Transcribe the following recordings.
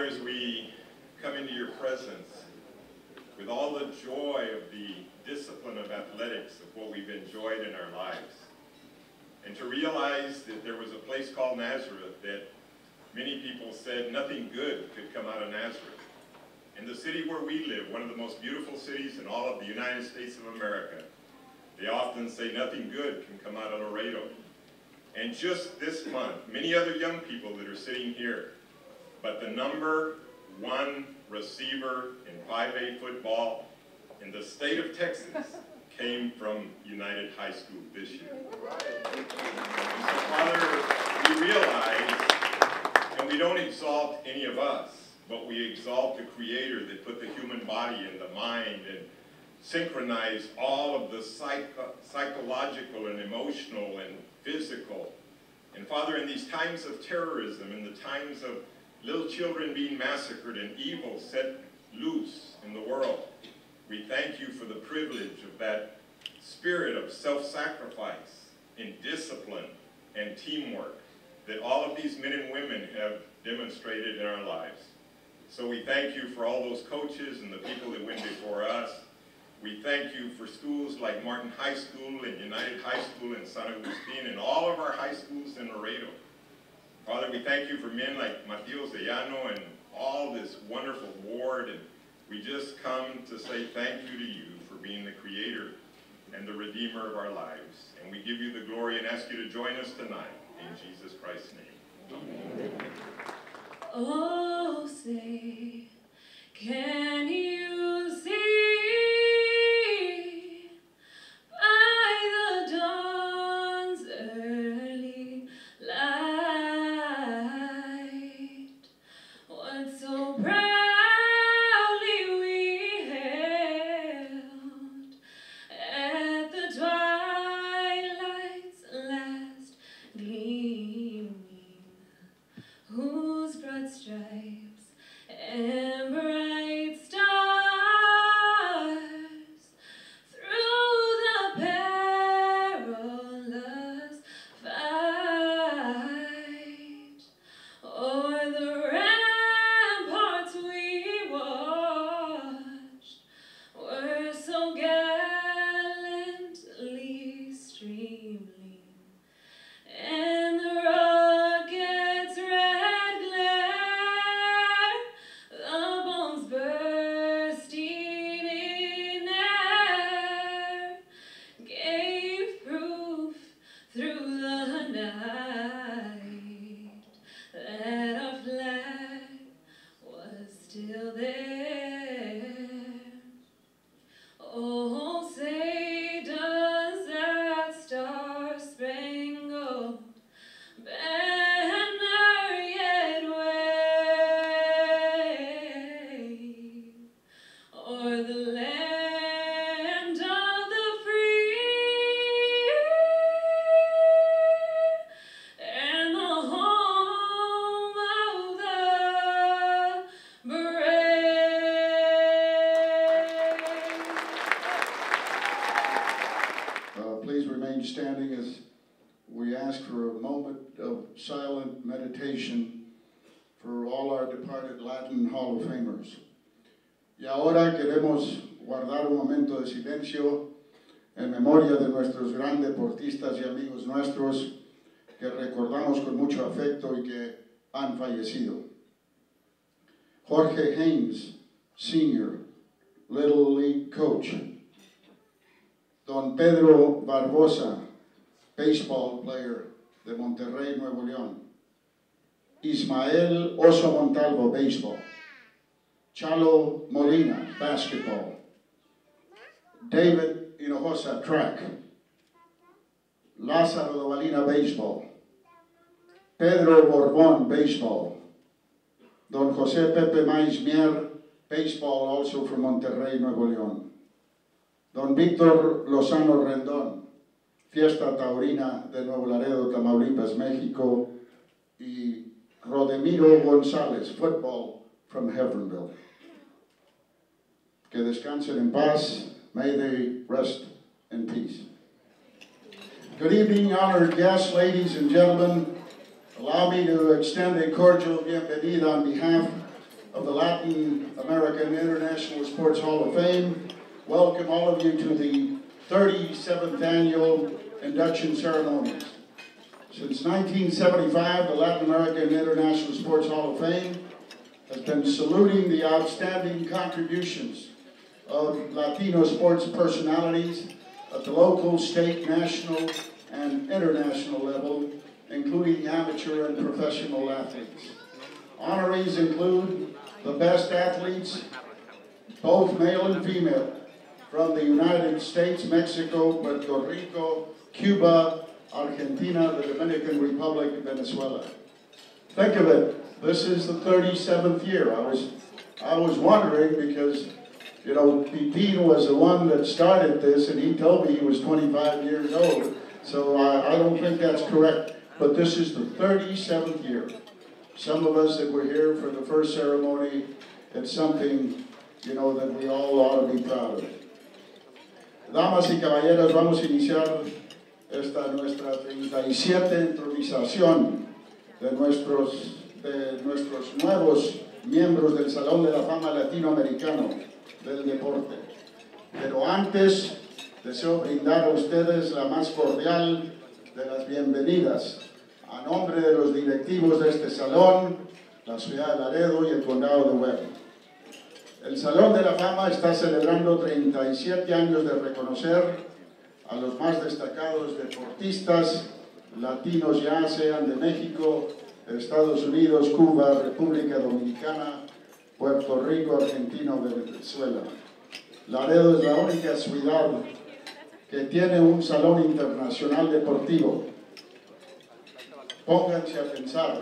Father, as we come into your presence with all the joy of the discipline of athletics, of what we've enjoyed in our lives, and to realize that there was a place called Nazareth that many people said nothing good could come out of Nazareth. In the city where we live, one of the most beautiful cities in all of the United States of America, they often say nothing good can come out of Laredo. And just this month, many other young people that are sitting here, but the #1 receiver in 5A football in the state of Texas came from United High School this year. And so, Father, we realize, and we don't exalt any of us, but we exalt the Creator that put the human body and the mind and synchronized all of the psychological and emotional and physical. And Father, in these times of terrorism, in the times of little children being massacred and evil set loose in the world, we thank you for the privilege of that spirit of self-sacrifice and discipline and teamwork that all of these men and women have demonstrated in our lives. So we thank you for all those coaches and the people that went before us. We thank you for schools like Martin High School and United High School and San Agustin and all of our high schools in Laredo. Father, we thank you for men like Matios de Llano and all this wonderful ward. And we just come to say thank you to you for being the Creator and the Redeemer of our lives. And we give you the glory and ask you to join us tonight. In Jesus Christ's name. Amen. Oh, say, can you see by the dawn's early light what so proudly we hailed at the twilight's last gleaming, whose broad stripes and bright stars through the perilous fight o'er the ramparts we watched were so gallantly streaming, and the rocket's red glare, the bombs bursting in air, gave proof through the night that our flag was still there. Oh, say does that star-spangled banner yet wave o'er the land of the free and the home of the brave? Please remain standing as we ask for a moment of silent meditation for all our departed Latin Hall of Famers. Y ahora queremos guardar un momento de silencio en memoria de nuestros grandes deportistas y amigos nuestros que recordamos con mucho afecto y que han fallecido. Jorge Haynes, Sr., Little League coach. Don Pedro Barbosa, baseball player de Monterrey, Nuevo León. Ismael Oso Montalvo, baseball. Chalo Molina, basketball. David Hinojosa, track. Lázaro de Valina, baseball. Pedro Borbón, baseball. Don José Pepe Maiz Mier, baseball, also from Monterrey, Nuevo León. Don Víctor Lozano Rendón, Fiesta Taurina de Nuevo Laredo, Tamaulipas, México. Y Rodemiro González, football from Heavenville. Que descansen en paz. May they rest in peace. Good evening, honored guests, ladies and gentlemen. Allow me to extend a cordial bienvenida on behalf of the Latin American International Sports Hall of Fame, welcome all of you to the 37th annual induction ceremonies. Since 1975, the Latin American International Sports Hall of Fame has been saluting the outstanding contributions of Latino sports personalities at the local, state, national, and international level, including amateur and professional athletes. Honorees include the best athletes, both male and female, from the United States, Mexico, Puerto Rico, Cuba, Argentina, the Dominican Republic, and Venezuela. Think of it, this is the 37th year. I was wondering because, you know, Pipin was the one that started this, and he told me he was 25 years old. So I don't think that's correct, but this is the 37th year. Some of us that were here for the first ceremony, it's something, you know, that we all ought to be proud of. Damas y caballeros, vamos a iniciar esta nuestra 37 entronización de nuestros nuevos miembros del Salón de la Fama Latinoamericano del Deporte. Pero antes, deseo brindar a ustedes la más cordial de las bienvenidas a nombre de los directivos de este salón, la ciudad de Laredo y el condado de Webb. El Salón de la Fama está celebrando 37 años de reconocer a los más destacados deportistas latinos, ya sean de México, Estados Unidos, Cuba, República Dominicana, Puerto Rico, Argentina o Venezuela. Laredo es la única ciudad que tiene un salón internacional deportivo. Pónganse a pensar,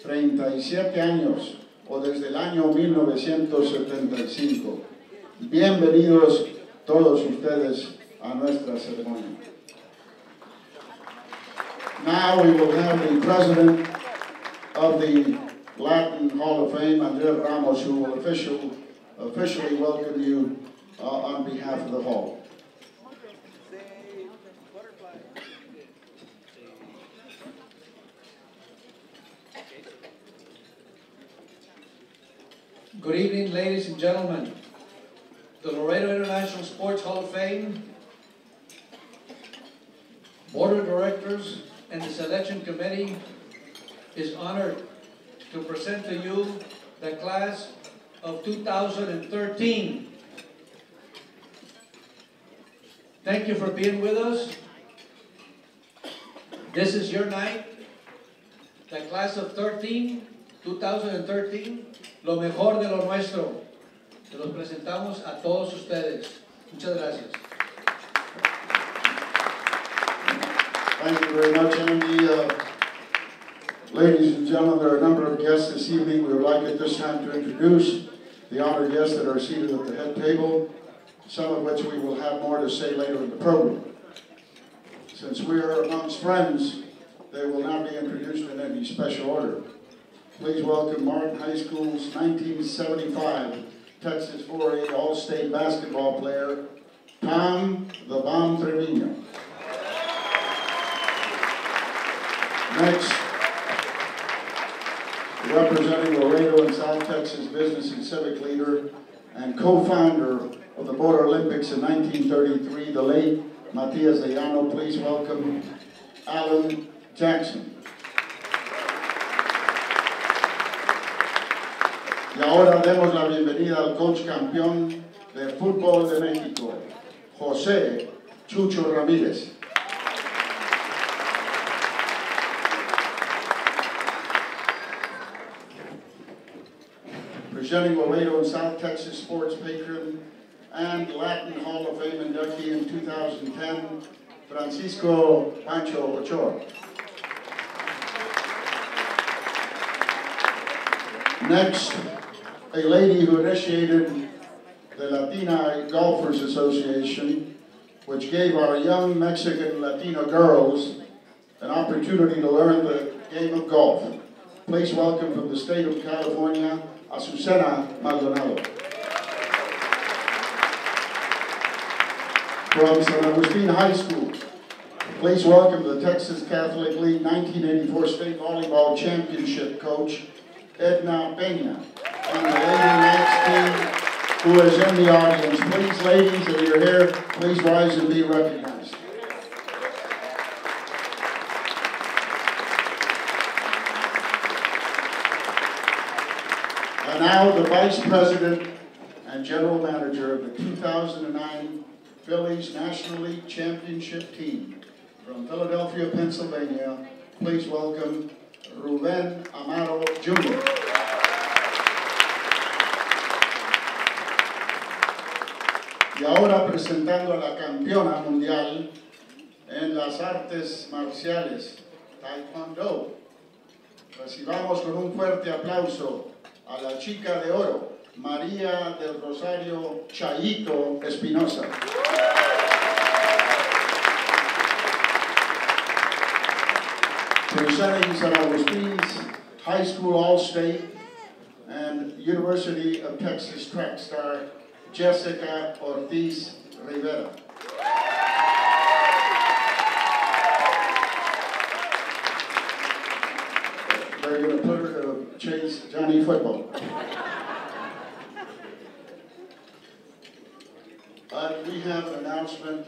37 años o desde el año 1975. Bienvenidos todos ustedes a nuestra ceremonia. Now we will have the president of the Latin Hall of Fame, Andrés Ramos, who will officially welcome you on behalf of the hall. Good evening, ladies and gentlemen. The Laredo International Sports Hall of Fame, Board of Directors, and the Selection Committee is honored to present to you the class of 2013. Thank you for being with us. This is your night. The class of 2013, lo mejor de lo nuestro. Se los presentamos a todos ustedes. Muchas gracias. Thank you very much, Andy. Ladies and gentlemen, there are a number of guests this evening. We would like at this time to introduce the honored guests that are seated at the head table, some of which we will have more to say later in the program. Since we are amongst friends, they will not be introduced in any special order. Please welcome Martin High School's 1975 Texas 4A All-State basketball player, Tom "The Bomb" Trevino. Next, representing Laredo and South Texas business and civic leader and co-founder of the Border Olympics in 1933, the late Matias de Llano. Please welcome Alan Jackson. Y ahora demos la bienvenida al coach campeón de fútbol de México, José Chucho Ramírez. Presenting Laredo and South Texas sports patron and Latin Hall of Fame inductee in 2010, Francisco Pancho Ochoa. Next, a lady who initiated the Latina Golfers Association, which gave our young Mexican Latino girls an opportunity to learn the game of golf. Please welcome from the state of California, Azucena Maldonado. From San Agustin High School, please welcome the Texas Catholic League 1984 State Volleyball Championship coach, Edna Peña. and the Lady Knights team who is in the audience. Please, ladies, if you're here, please rise and be recognized. And now the Vice President and General Manager of the 2009 Phillies National League Championship team from Philadelphia, Pennsylvania. Please welcome Ruben Amaro Jr. Y ahora presentando a la campeona mundial en las artes marciales, Taekwondo. Recibamos con un fuerte aplauso a la chica de oro, María del Rosario Chayito Espinosa. Presenting San Augustin's High School All-State and University of Texas track star, Jessica Ortiz Rivera. They're going to put her to chase Johnny Football. We have an announcement.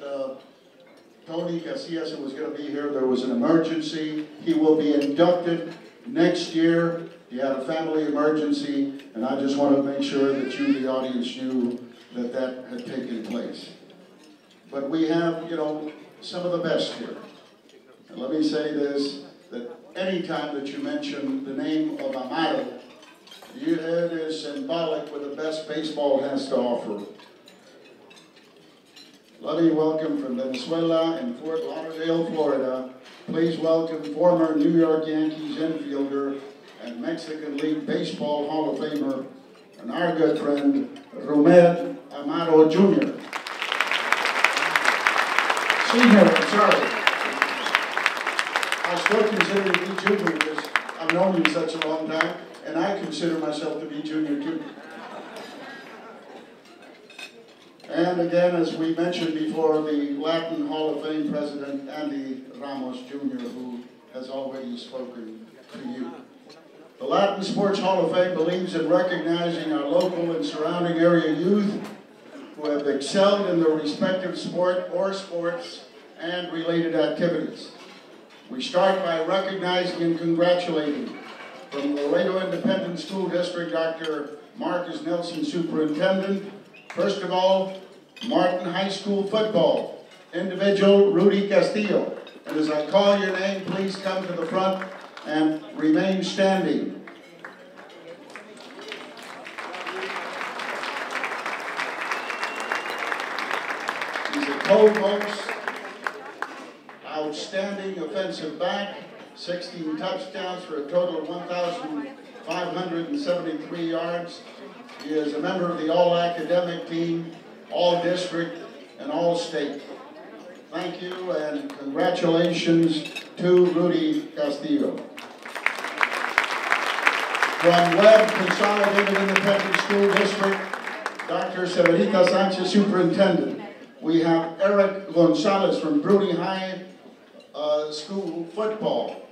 Tony Casillas was going to be here. There was an emergency. He will be inducted next year. He had a family emergency, and I just want to make sure that you, the audience, knew that that had taken place. But we have, you know, some of the best here. And let me say this, that any time that you mention the name of Amaro, it is symbolic what the best baseball has to offer. Let me welcome from Venezuela and Fort Lauderdale, Florida. Please welcome former New York Yankees infielder and Mexican League Baseball Hall of Famer and our good friend, Ruben Amaro Jr. Senior, I'm sorry. I still consider to be junior because I've known you such a long time, and I consider myself to be junior too. And again, as we mentioned before, the Latin Hall of Fame President, Andy Ramos Jr., who has already spoken to you. The Latin Sports Hall of Fame believes in recognizing our local and surrounding area youth who have excelled in their respective sport or sports and related activities. We start by recognizing and congratulating from Laredo Independent School District, Dr. Marcus Nelson, Superintendent. First of all, Martin High School football, individual Rudy Castillo. And as I call your name, please come to the front and remain standing. He's a co-host, outstanding offensive back, 16 touchdowns for a total of 1,573 yards. He is a member of the All-Academic Team, All-District, and All-State. Thank you and congratulations to Rudy Castillo. From Webb Consolidated Independent School District, Dr. Severita Sanchez, Superintendent. We have Eric Gonzalez from Bruni High School Football.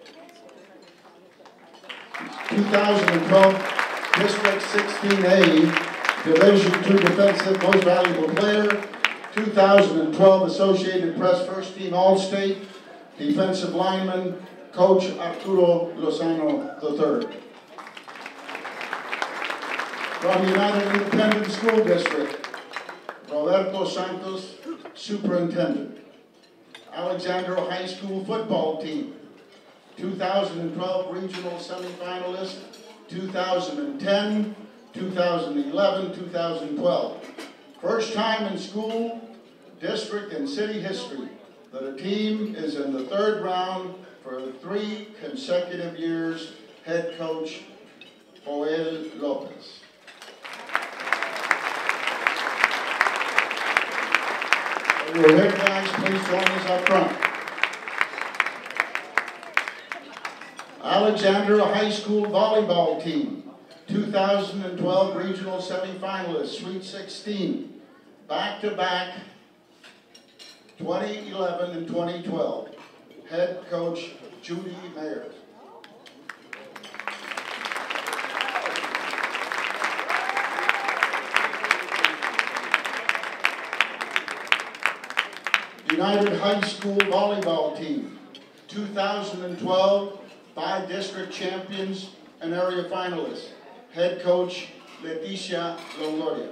2012 District 16A, Division II Defensive Most Valuable Player, 2012 Associated Press First Team All-State, Defensive Lineman, Coach Arturo Lozano III. From United Independent School District, Roberto Santos, Superintendent. Alexandra High School Football Team, 2012 Regional Semifinalist, 2010, 2011, 2012. First time in school, district, and city history that a team is in the third round for 3 consecutive years. Head coach, Joel Lopez. Your head guys, please join us up front. Alexandra High School Volleyball Team, 2012 Regional Semifinalist, Sweet 16, back-to-back 2011 and 2012. Head coach, Judy Mayer. United High School Volleyball Team, 2012 by-district champions and area finalists. Head coach, Leticia Longoria.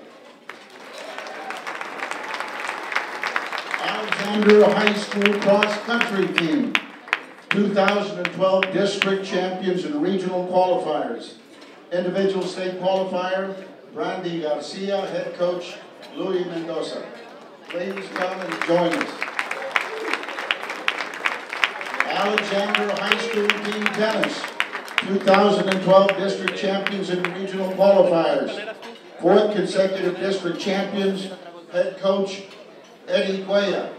Alexandria High School cross-country team, 2012 district champions and regional qualifiers. Individual state qualifier, Brandy Garcia. Head coach, Louis Mendoza. Ladies, come and join us. Alexandria High School team tennis, 2012 district champions and regional qualifiers. 4th consecutive district champions. Head coach, Eddie Cuella.